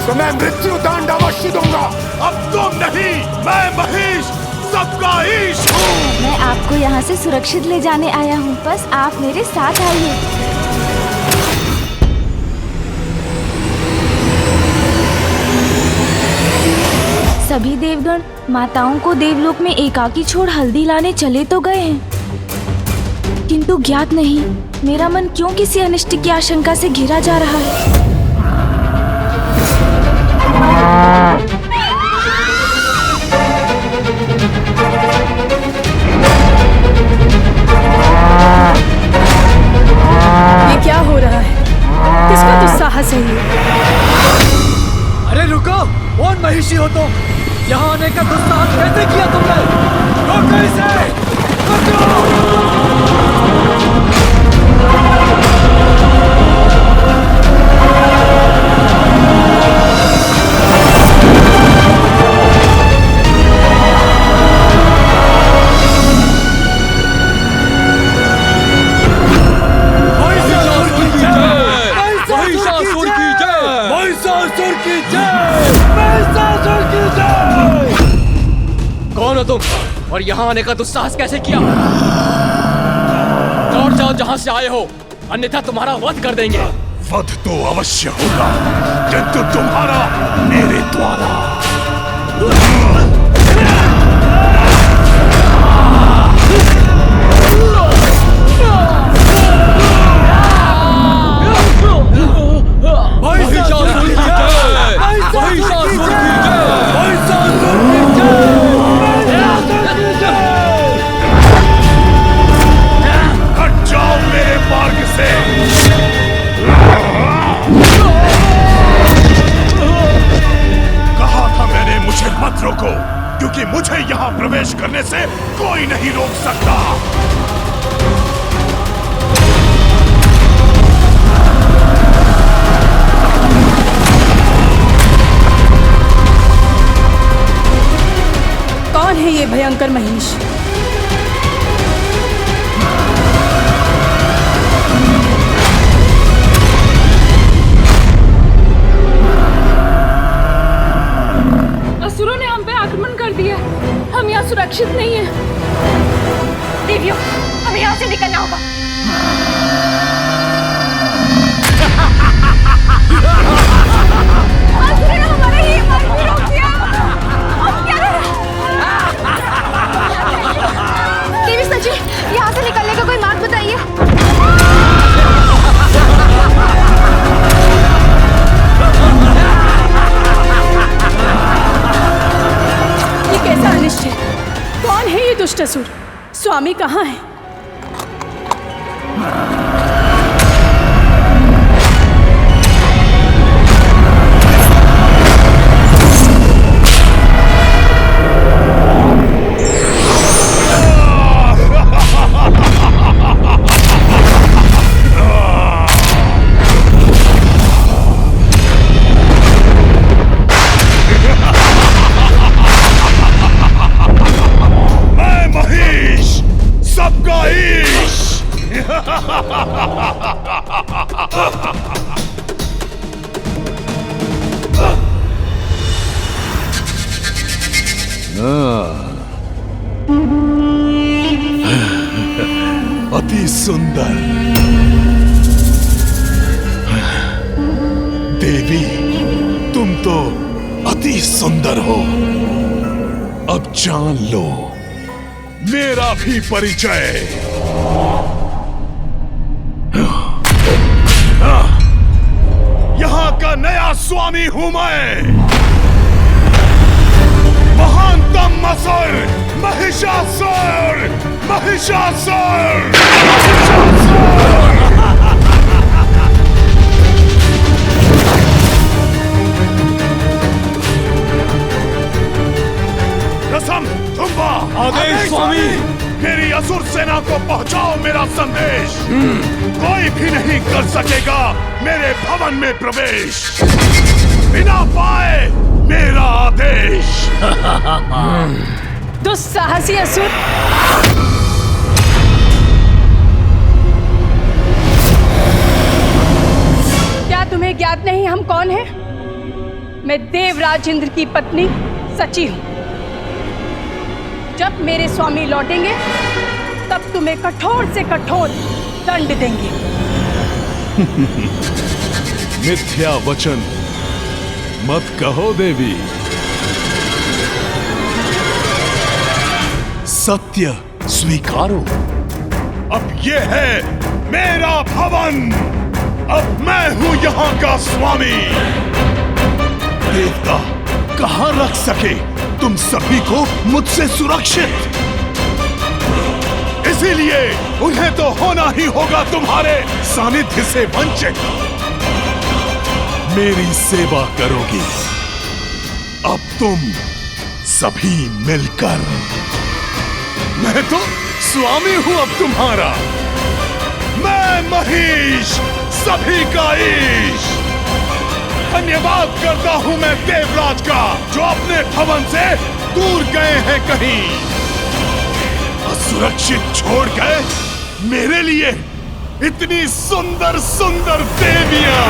तो मैं मृत्यु दंड अवश्य दूंगा। अब तुम नहीं, मैं महेश सबका ईश हूँ। मैं आपको यहाँ से सुरक्षित ले जाने आया हूँ, बस आप मेरे साथ आइए। सभी देवगण माताओं को देवलोक में एकाकी छोड़ हल्दी लाने चले तो गए हैं, किंतु ज्ञात नहीं मेरा मन क्यों किसी अनिष्ट की आशंका से घिरा जा रहा है। ये क्या हो रहा है? किसका दुस्साहस है ये? अरे रुको, कौन महिषी हो तुम? यहाँ आने का दुस्साहस कैसे किया तुमने? रोको इसे! रोको! कौन हो तुम और यहाँ आने का दुस्साहस कैसे किया? लौट जाओ जहाँ से आए हो, अन्यथा तुम्हारा वध कर देंगे। वध तो अवश्य होगा, किंतु तुम्हारा मेरे द्वारा। क्योंकि मुझे यहाँ प्रवेश करने से कोई नहीं रोक सकता। कौन है ये भयंकर महिष? असुरों ने हम पे आक्रमण कर दिया, हम यहाँ सुरक्षित नहीं हैं। देवियों, हमें यहाँ से निकलना होगा। असुरों ने हमारा ये मार्ग भी रोक दिया। अब क्या करें? देवी सची, यहाँ से निकलने का कोई मार्ग बताइए। कैसा अनिष्ट है? कौन है ये दुष्ट असुर? स्वामी कहाँ है? अति सुंदर देवी, तुम तो अति सुंदर हो। अब जान लो मेरा भी परिचय। यहाँ का नया स्वामी हूं मैं, महानतम असुर महिषासुर। महिषासुर! कसम तुम्बा, आदेश स्वामी। मेरी असुर सेना को पहुंचाओ मेरा संदेश। कोई भी नहीं कर सकेगा मेरे भवन में प्रवेश बिना पाए मेरा आदेश। दुस्साहसी असुर! क्या तुम्हें ज्ञात नहीं हम कौन हैं? मैं देवराज इंद्र की पत्नी सची हूं। जब मेरे स्वामी लौटेंगे तब तुम्हें कठोर से कठोर दंड देंगे। मिथ्या वचन मत कहो देवी, सत्य स्वीकारो। अब ये है मेरा भवन, अब मैं हूं यहां का स्वामी। देवता कहां रख सके तुम सभी को मुझसे सुरक्षित, इसीलिए उन्हें तो होना ही होगा तुम्हारे सानिध्य से वंचित। मेरी सेवा करोगी अब तुम सभी मिलकर। मैं तो स्वामी हूं अब तुम्हारा, मैं महिष सभी का ईश। धन्यवाद करता हूं मैं देवराज का, जो अपने भवन से दूर गए हैं कहीं, असुरक्षित छोड़ गए मेरे लिए इतनी सुंदर सुंदर देवियां।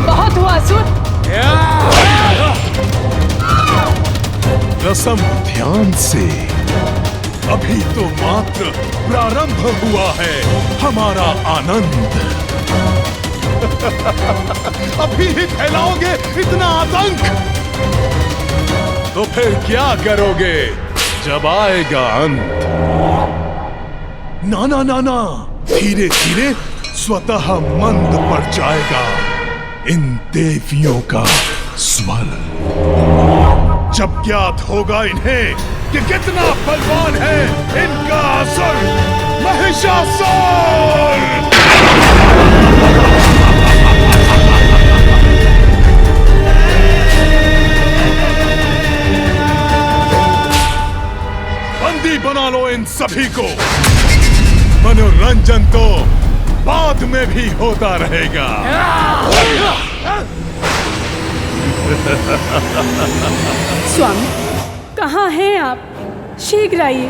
बहुत हुआ असुर। रसम ध्यान से, अभी तो मात्र प्रारंभ हुआ है हमारा आनंद। अभी ही फैलाओगे इतना आतंक, तो फिर क्या करोगे जब आएगा अंत? ना ना ना ना, धीरे धीरे स्वतः मंद पड़ जाएगा इन देवियों का स्वर। जब ज्ञात होगा इन्हें कि कितना बलवान है इनका असुर महिषासुर। बंदी बना लो इन सभी को, मनोरंजन तो बाद में भी होता रहेगा। स्वामी कहाँ हैं आप? शीघ्र आइए,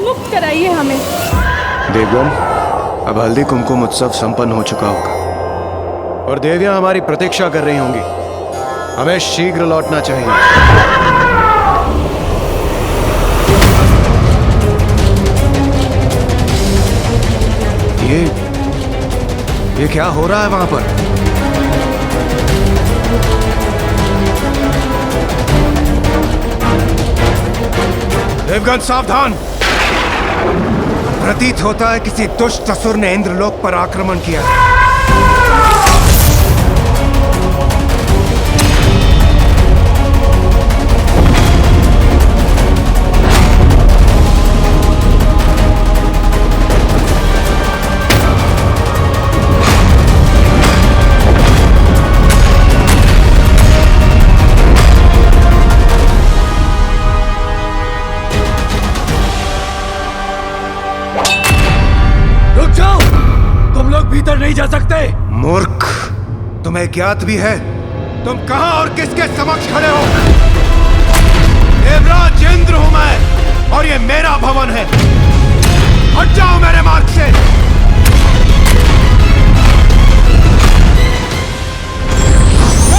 मुक्त कराइए हमें। देवगण, अब हल्दी कुमकुम उत्सव संपन्न हो चुका होगा और देवियां हमारी प्रतीक्षा कर रही होंगी। हमें शीघ्र लौटना चाहिए। ये क्या हो रहा है वहां पर? देवगण सावधान! प्रतीत होता है किसी दुष्ट असुर ने इंद्रलोक पर आक्रमण किया है। भीतर नहीं जा सकते। मूर्ख, तुम्हें ज्ञात भी है तुम कहां और किसके समक्ष खड़े हो? देवराज इंद्र हूं मैं और ये मेरा भवन है। हट जाओ मेरे मार्ग से।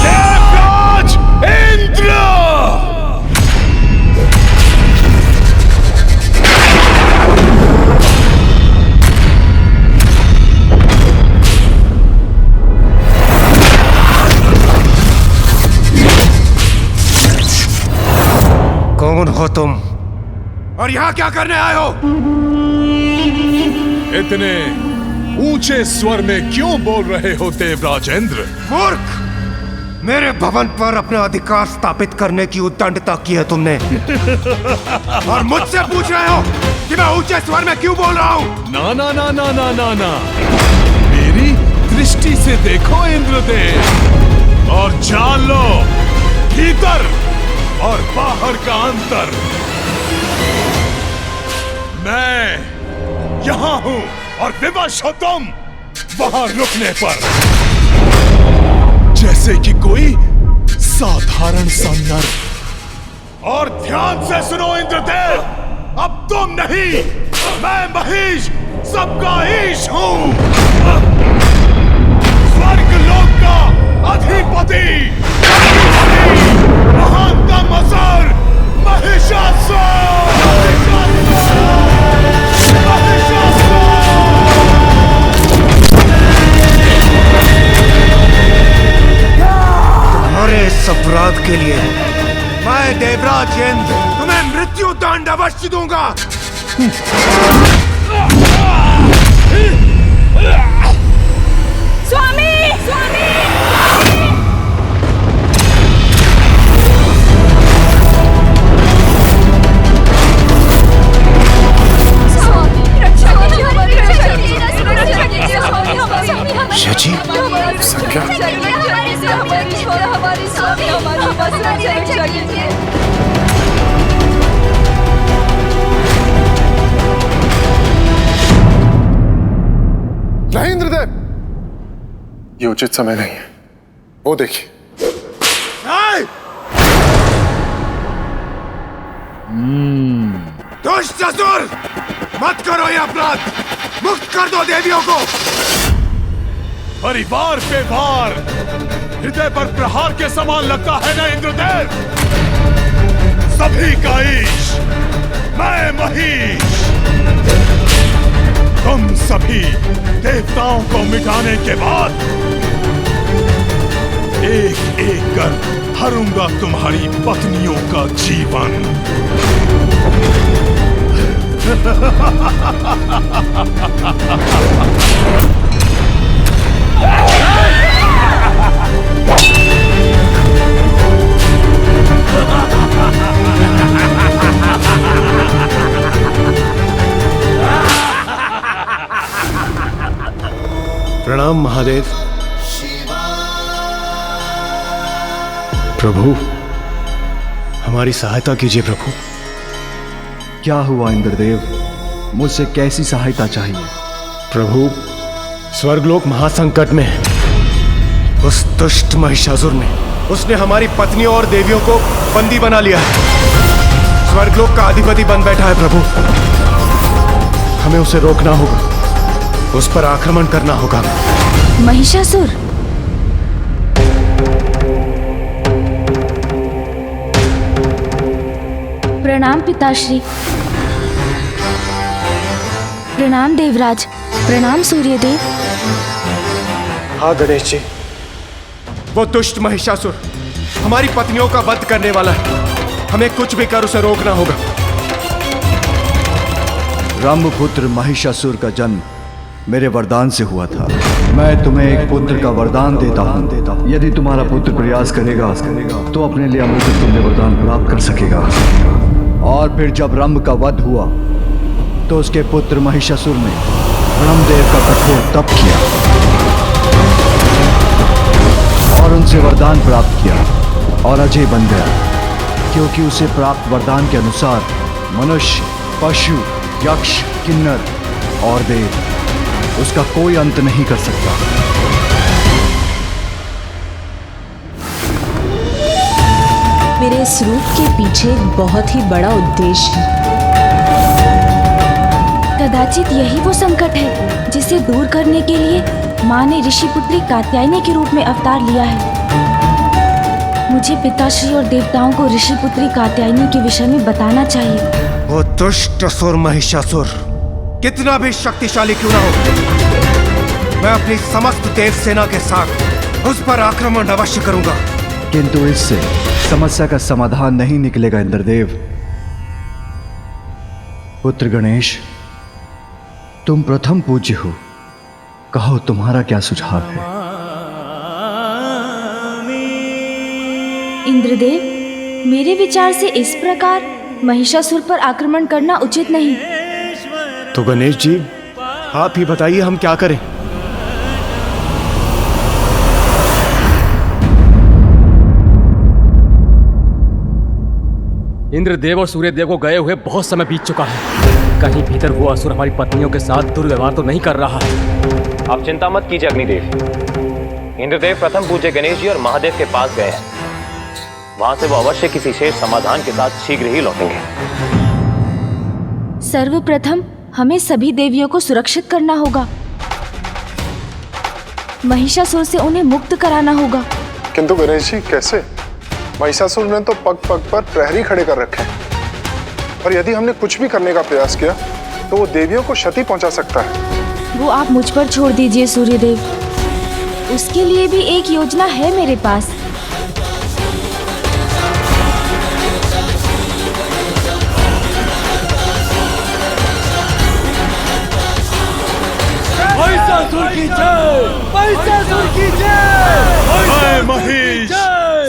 देवराज इंद्र! कौन हो तुम और यहां क्या करने आए हो? इतने ऊंचे स्वर में क्यों बोल रहे हो देवराज इंद्र? मूर्ख, मेरे भवन पर अपना अधिकार स्थापित करने की उद्दंडता की है तुमने और मुझसे पूछ रहे हो कि मैं ऊंचे स्वर में क्यों बोल रहा हूं? ना ना ना ना ना ना ना, मेरी दृष्टि से देखो इंद्रदेव और जान लो भीतर और बाहर का अंतर। मैं यहां हूं और विवश हो तुम वहां रुकने पर, जैसे कि कोई साधारण सा नर। और ध्यान से सुनो इंद्रदेव, अब तुम नहीं, मैं महिष सबका ईश हूं, स्वर्ग लोक का अधिपति। महानतम असुर महिषासुर! तुम्हारे इस अपराध के लिए मैं देवराज इंद्र तुम्हें मृत्यु दंड अवश्य दूंगा। स्वामी स्वामी शची, नहीं इंद्रदेव, ये उचित समय नहीं है। वो देखिए। दुष्ट असुर, मत करो ये अपराध, मुक्त कर दो देवियों को। परिवार पे वार हृदय पर प्रहार के समान लगता है ना इंद्रदेव? सभी का ईश, मैं महिष। तुम सभी देवताओं को मिटाने के बाद एक एक कर हरूंगा तुम्हारी पत्नियों का जीवन। प्रणाम महादेव। प्रभु, हमारी सहायता कीजिए प्रभु। क्या हुआ इंद्रदेव? मुझसे कैसी सहायता चाहिए? प्रभु, स्वर्गलोक महासंकट में है। उस दुष्ट महिषासुर ने उसने हमारी पत्नियों और देवियों को बंदी बना लिया है। स्वर्गलोक का अधिपति बन बैठा है प्रभु। हमें उसे रोकना होगा, उस पर आक्रमण करना होगा। महिषासुर, प्रणाम पिताश्री। प्रणाम देवराज। प्रणाम सूर्यदेव। हाँ गणेश जी, वो दुष्ट महिषासुर हमारी पत्नियों का वध करने वाला है। हमें कुछ भी कर उसे रोकना होगा। ब्रह्मपुत्र महिषासुर का जन्म मेरे वरदान से हुआ था। मैं तुम्हें एक पुत्र का वरदान देता हूँ। यदि तुम्हारा पुत्र प्रयास करेगा तो अपने लिए अमृत तुल्य वरदान प्राप्त कर सकेगा। और फिर जब रंभ का वध हुआ तो उसके पुत्र महिषासुर ने ब्रह्मदेव का कठोर तप किया और उनसे वरदान प्राप्त किया और अजय बन गया, क्योंकि उसे प्राप्त वरदान के अनुसार मनुष्य, पशु, यक्ष, किन्नर और देव उसका कोई अंत नहीं कर सकता। मेरे इस रूप के पीछे एक बहुत ही बड़ा उद्देश्य है। कदाचित यही वो संकट है जिसे दूर करने के लिए माँ ने ऋषिपुत्री कात्यायनी के रूप में अवतार लिया है। मुझे पिताश्री और देवताओं को ऋषिपुत्री कात्यायनी के विषय में बताना चाहिए। वो दुष्ट असुर महिषासुर कितना भी शक्तिशाली क्यों ना हो, मैं अपनी समस्त देव सेना के साथ उस पर आक्रमण अवश्य करूंगा। किंतु इससे समस्या का समाधान नहीं निकलेगा इंद्रदेव। पुत्र गणेश, तुम प्रथम पूज्य हो, कहो तुम्हारा क्या सुझाव है? इंद्रदेव, मेरे विचार से इस प्रकार महिषासुर पर आक्रमण करना उचित नहीं। तो गणेश जी, आप ही बताइए हम क्या करें? इंद्रदेव और सूर्यदेव को गए हुए बहुत समय बीत चुका है। कहीं भीतर वो असुर हमारी पत्नियों के साथ दुर्व्यवहार तो नहीं कर रहा है? आप चिंता मत कीजिए अग्निदेव। इंद्रदेव प्रथम पूज्य गणेश जी और महादेव के पास गए हैं। वहां से वो अवश्य किसी शेष समाधान के साथ शीघ्र ही लौटेंगे। सर्वप्रथम हमें सभी देवियों को सुरक्षित करना होगा। महिषासुर से उन्हें मुक्त कराना होगा। किंतु गणेश जी कैसे? महिषासुर ने तो पग पग पर प्रहरी खड़े कर रखे हैं, और यदि हमने कुछ भी करने का प्रयास किया तो वो देवियों को क्षति पहुंचा सकता है। वो आप मुझ पर छोड़ दीजिए सूर्यदेव, उसके लिए भी एक योजना है मेरे पास। महिषासुर की जय, महिषासुर की जय, जय महिष,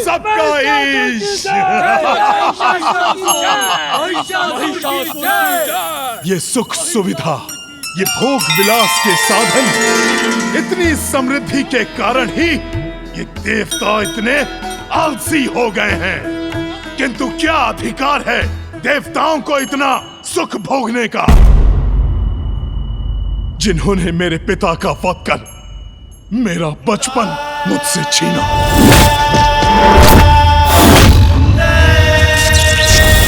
सबका ईश। ये सुख सुविधा, ये भोग विलास के साधन, इतनी समृद्धि के कारण ही ये देवता इतने आलसी हो गए हैं। किंतु क्या अधिकार है देवताओं को इतना सुख भोगने का, जिन्होंने मेरे पिता का वध कर मेरा बचपन मुझसे छीना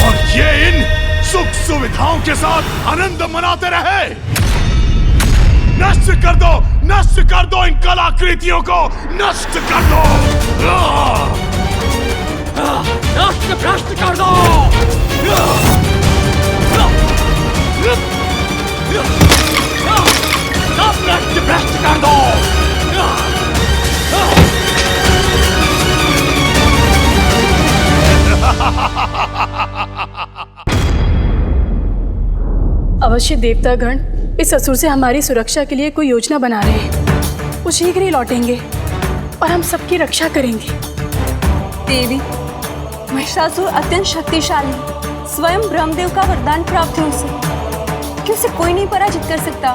और ये इन सुख सुविधाओं के साथ आनंद मनाते रहे। नष्ट कर दो, नष्ट कर दो इन कलाकृतियों को, नष्ट कर दो, नष्ट भ्रष्ट कर दो, सब नष्ट भ्रष्ट कर दो। अवश्य देवतागण इस असुर से हमारी सुरक्षा के लिए कोई योजना बना रहे हैं। वो शीघ्र ही लौटेंगे और हम सबकी रक्षा करेंगे। देवी, महिषासुर अत्यंत शक्तिशाली, स्वयं ब्रह्मदेव का वरदान प्राप्त है उसे, कि उसे कोई नहीं पराजित कर सकता।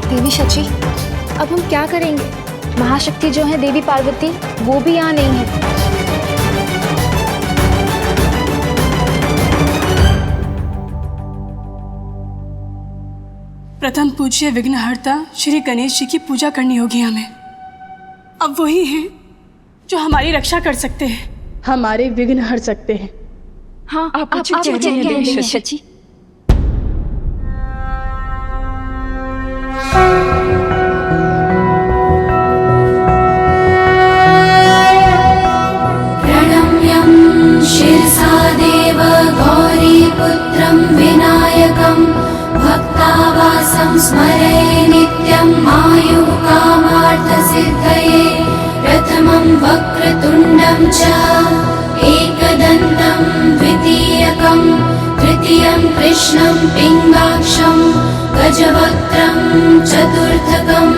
देवी शची, अब हम क्या करेंगे? महाशक्ति जो है देवी पार्वती, वो भी यहाँ नहीं है। प्रथम पूज्य विघ्नहर्ता श्री गणेश जी की पूजा करनी होगी हमें। अब वही हैं जो हमारी रक्षा कर सकते हैं, हमारे विघ्न हर सकते हैं। हाँ, आप देवी शची। शिरसा देव गौरीपुत्रं विनायकं भक्तावासं स्मरे नित्यं आयुः कामार्थसिद्धये। प्रथमं वक्रतुण्डं च एकदन्तं द्वितीयकं तृतीयं कृष्णं पिङ्गाक्षं गजवक्त्रं चतुर्थकं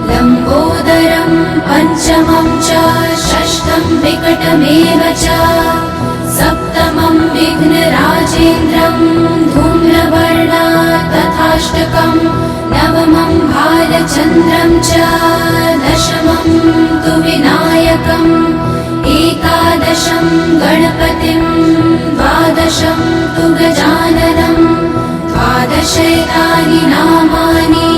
लम्बोदरं पञ्चमं च षष्ठं विकटमेव च सप्तमं विघ्नराजेन्द्रं धूम्रवर्णा तथाष्टकं नवमं भालचन्द्रं च दशमं तु विनायकम् एकादशं गणपतिं द्वादशं तु गजाननं द्वादशैतानि नामानि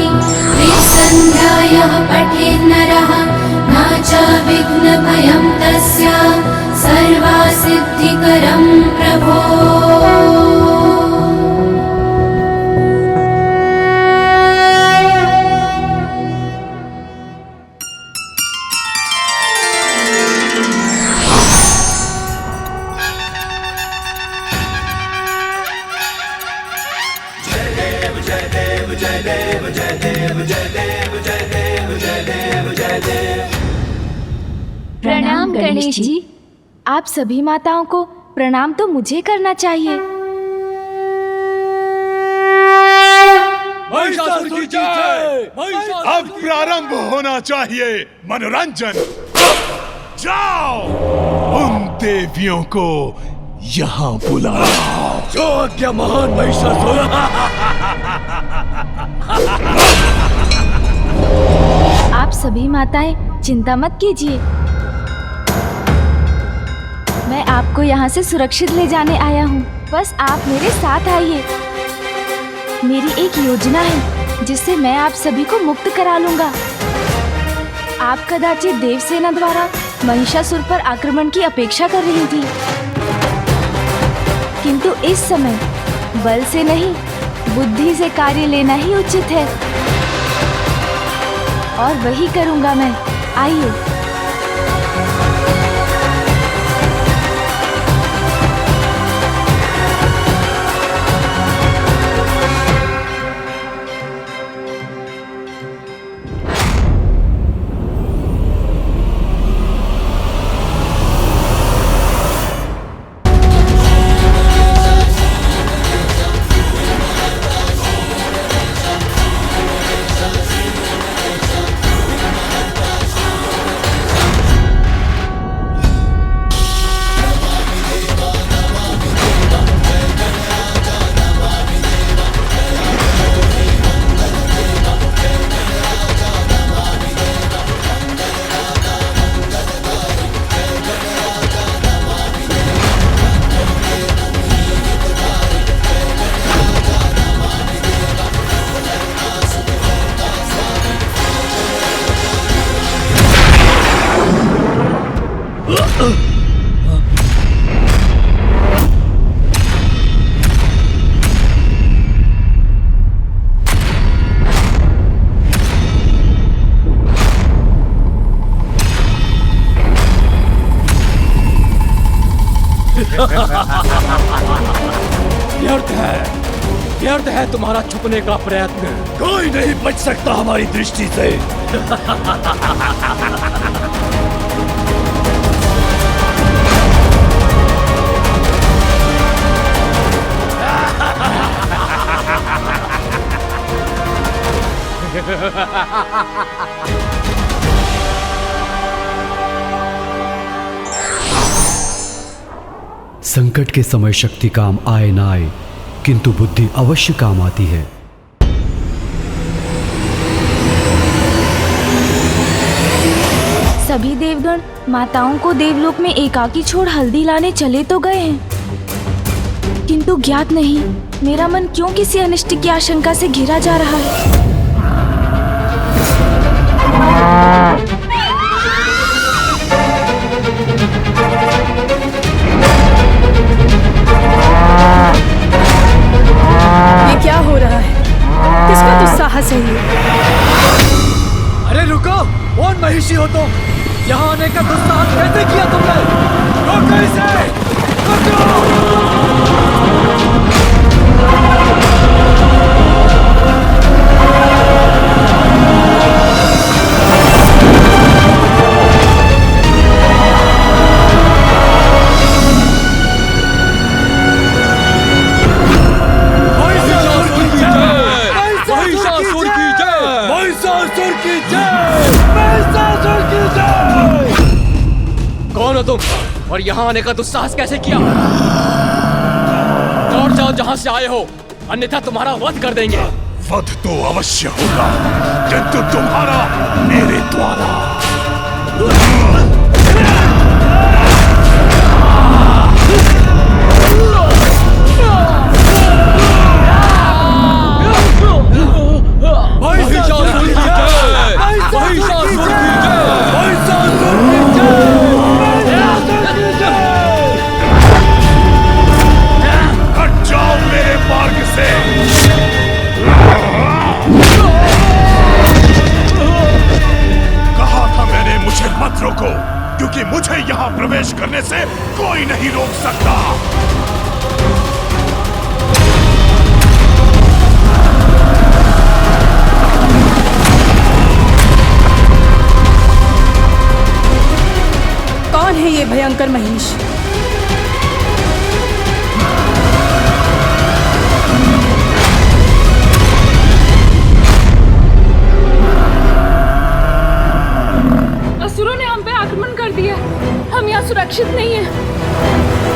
त्रिसन्ध्यायः पठेन्नरः न च विघ्नभयं तस्य सर्वासिद्धिकरं प्रभो। प्रणाम गणेश जी। आप सभी माताओं को प्रणाम तो मुझे करना चाहिए। महिषासुर की जय। अब प्रारंभ होना चाहिए मनोरंजन। जाओ उन देवियों को यहाँ बुलाओ। जो आज्ञा महान महिषासुर। आप सभी माताएं चिंता मत कीजिए, मैं आपको यहाँ से सुरक्षित ले जाने आया हूँ। बस आप मेरे साथ आइए। मेरी एक योजना है जिससे मैं आप सभी को मुक्त करा लूंगा। आप कदाचित देवसेना द्वारा महिषासुर पर आक्रमण की अपेक्षा कर रही थी, किंतु इस समय बल से नहीं, बुद्धि से कार्य लेना ही उचित है, और वही करूंगा मैं। आइए। व्यर्थ है तुम्हारा छुपने का प्रयत्न। कोई नहीं बच सकता हमारी दृष्टि से। संकट के समय शक्ति काम आए ना आए, किंतु बुद्धि अवश्य काम आती है। सभी देवगण माताओं को देवलोक में एकाकी छोड़ हल्दी लाने चले तो गए हैं, किंतु ज्ञात नहीं मेरा मन क्यों किसी अनिष्ट की आशंका से घिरा जा रहा है। ये क्या हो रहा है? किसका दुस्साहस है ये? अरे रुको, कौन महिषी हो तुम? यहाँ आने का दुस्साहस कैसे किया तुमने? रोको इसे! रोको! कौन हो तुम और यहाँ आने का दुस्साहस कैसे किया? लौट जाओ जहाँ से आए हो, अन्यथा तुम्हारा वध कर देंगे। वध तो अवश्य होगा, किंतु तुम्हारा मेरे द्वारा। हट जाओ मेरे मार्ग से। कहा था मैंने मुझे मत रोको, क्योंकि मुझे यहाँ प्रवेश करने से कोई नहीं रोक सकता। कौन है ये भयंकर महिष? असुरों ने हम पे आक्रमण कर दिया। हम यहाँ सुरक्षित नहीं है।